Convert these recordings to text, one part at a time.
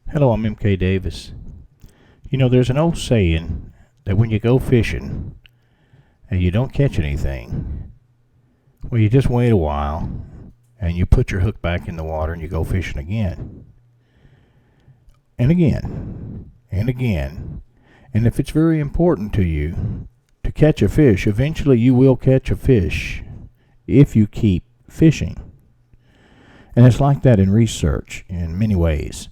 Hello, I'm M.K.Davis. You know, there's an old saying that when you go fishing and you don't catch anything, well, you just wait a while and you put your hook back in the water and you go fishing again. And again. And again. And if it's very important to you to catch a fish, eventually you will catch a fish if you keep fishing. And it's like that in research in many ways.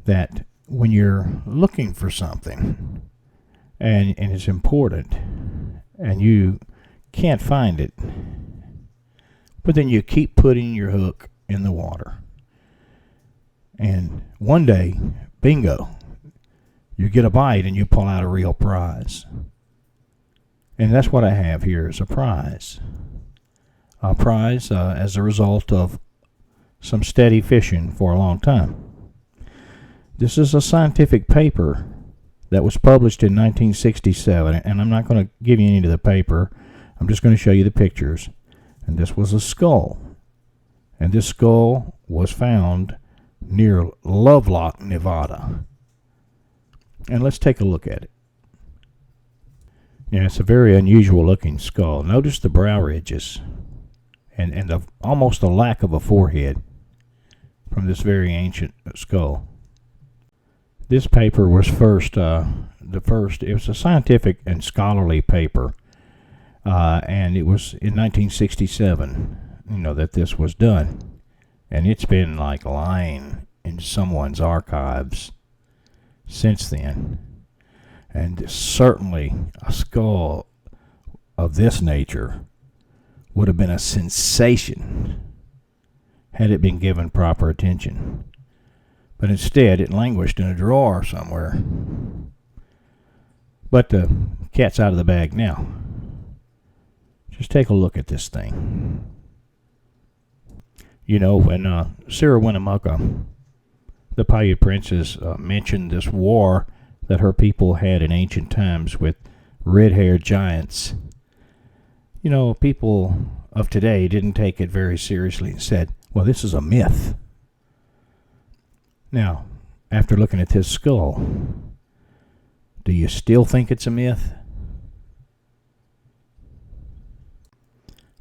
That when you're looking for something and it's important and you can't find it, but then you keep putting your hook in the water, and one day, bingo, you get a bite and you pull out a real prize. And that's what I have here is a prize as a result of some steady fishing for a long time. This is a scientific paper that was published in 1967, and I'm not going to give you any of the paper. I'm just going to show you the pictures. And this was a skull. And this skull was found near Lovelock, Nevada. And let's take a look at it. Yeah, it's a very unusual looking skull. Notice the brow ridges and almost a lack of a forehead from this very ancient skull. This paper was it was a scientific and scholarly paper, and it was in 1967, that this was done. And it's been like lying in someone's archives since then. And certainly a skull of this nature would have been a sensation had it been given proper attention. But instead, it languished in a drawer somewhere. But the cat's out of the bag now. Just take a look at this thing. When Sarah Winnemucca, the Paiute princess, mentioned this war that her people had in ancient times with red-haired giants, people of today didn't take it very seriously and said, well, this is a myth. Now, after looking at this skull, do you still think it's a myth?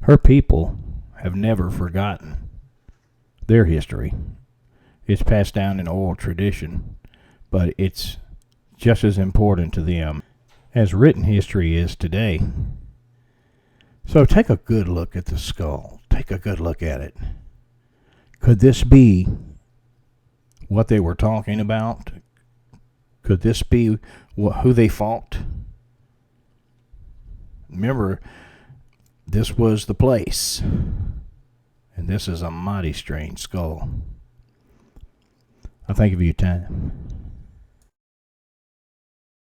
Her people have never forgotten their history. It's passed down in oral tradition, but it's just as important to them as written history is today. So take a good look at the skull. Take a good look at it. Could this be what they were talking about? Could this be who they fought? Remember, this was the place, and this is a mighty strange skull. I thank you for your time.